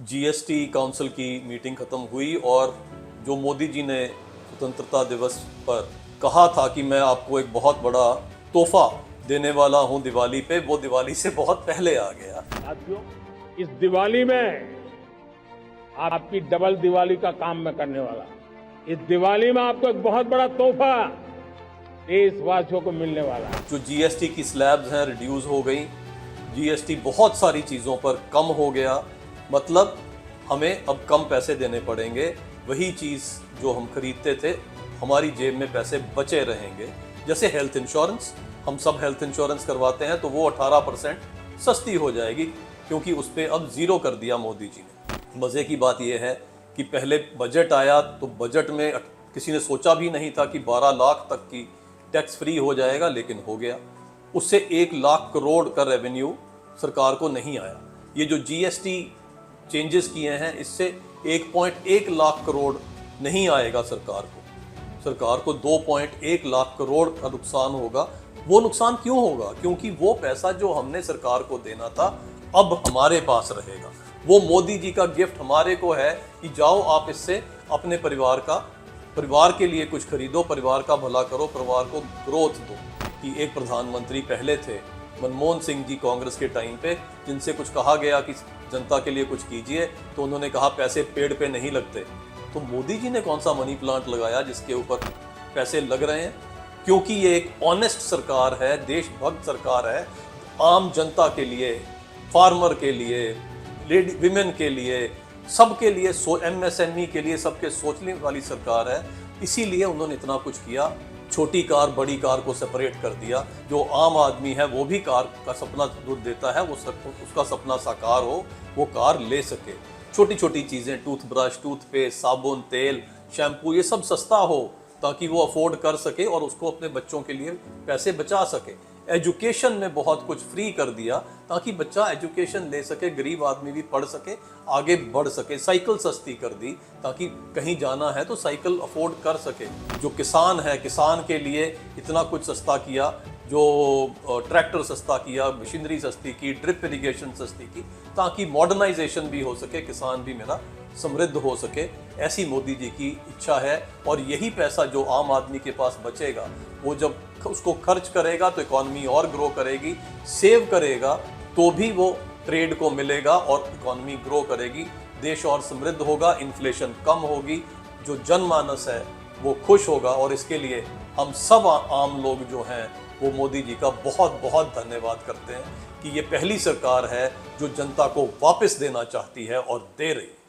GST council की meeting खत्म हुई और जो मोदी जी ने स्वतंत्रता दिवस पर कहा था कि मैं आपको एक बहुत बड़ा तोहफा देने वाला हूं दिवाली पे, वो दिवाली से बहुत पहले आ गया। साथियों, इस दिवाली में आपकी डबल दिवाली का काम मैं करने वाला। इस दिवाली में आपको एक बहुत बड़ा तोहफा देशवासियों को मिलने वाला है। जो जीएसटी की स्लैब्स हैं रिड्यूस हो गई, जीएसटी बहुत सारी चीज़ों पर कम हो गया, मतलब हमें अब कम पैसे देने पड़ेंगे। वही चीज़ जो हम खरीदते थे हमारी जेब में पैसे बचे रहेंगे। जैसे हेल्थ इंश्योरेंस, हम सब हेल्थ इंश्योरेंस करवाते हैं तो वो 18% सस्ती हो जाएगी, क्योंकि उस पर अब ज़ीरो कर दिया मोदी जी ने। मज़े की बात यह है कि पहले बजट आया तो बजट में किसी ने सोचा भी नहीं था कि 12 लाख तक की टैक्स फ्री हो जाएगा, लेकिन हो गया। उससे 1 लाख करोड़ का रेवेन्यू सरकार को नहीं आया। ये जो जीएसटी चेंजेस किए हैं इससे 1.1 लाख करोड़ नहीं आएगा सरकार को 2.1 लाख करोड़ का नुकसान होगा। वो नुकसान क्यों होगा? क्योंकि वो पैसा जो हमने सरकार को देना था अब हमारे पास रहेगा। वो मोदी जी का गिफ्ट हमारे को है कि जाओ आप इससे अपने परिवार के लिए कुछ खरीदो, परिवार का भला करो, परिवार को ग्रोथ दो। कि एक प्रधानमंत्री पहले थे मनमोहन सिंह जी कांग्रेस के टाइम पे, जिनसे कुछ कहा गया कि जनता के लिए कुछ कीजिए तो उन्होंने कहा पैसे पेड़ पे नहीं लगते। तो मोदी जी ने कौन सा मनी प्लांट लगाया जिसके ऊपर पैसे लग रहे हैं? क्योंकि ये एक ऑनेस्ट सरकार है, देशभक्त सरकार है, आम जनता के लिए, फार्मर के लिए, विमेन के लिए, सबके लिए, एमएसएमई के लिए, सबके सोचने वाली सरकार है। इसीलिए उन्होंने इतना कुछ किया। छोटी कार बड़ी कार को सेपरेट कर दिया। जो आम आदमी है वो भी कार का सपना दूध देता है, वो उसका सपना साकार हो, वो कार ले सके। छोटी छोटी चीज़ें, टूथब्रश, टूथपेस्ट, साबुन, तेल, शैम्पू, ये सब सस्ता हो ताकि वो अफोर्ड कर सके और उसको अपने बच्चों के लिए पैसे बचा सके। एजुकेशन में बहुत कुछ फ्री कर दिया ताकि बच्चा एजुकेशन ले सके, गरीब आदमी भी पढ़ सके, आगे बढ़ सके। साइकिल सस्ती कर दी ताकि कहीं जाना है तो साइकिल अफोर्ड कर सके। जो किसान है, किसान के लिए इतना कुछ सस्ता किया, जो ट्रैक्टर सस्ता किया, मशीनरी सस्ती की, ड्रिप इरिगेशन सस्ती की, ताकि मॉडर्नाइजेशन भी हो सके, किसान भी मेरा समृद्ध हो सके। ऐसी मोदी जी की इच्छा है। और यही पैसा जो आम आदमी के पास बचेगा, वो जब उसको खर्च करेगा तो इकॉनमी और ग्रो करेगी। सेव करेगा तो भी वो ट्रेड को मिलेगा और इकॉनमी ग्रो करेगी, देश और समृद्ध होगा, इन्फ्लेशन कम होगी, जो जनमानस है वो खुश होगा। और इसके लिए हम सब आम लोग जो हैं वो मोदी जी का बहुत बहुत धन्यवाद करते हैं कि ये पहली सरकार है जो जनता को वापस देना चाहती है और दे रही है।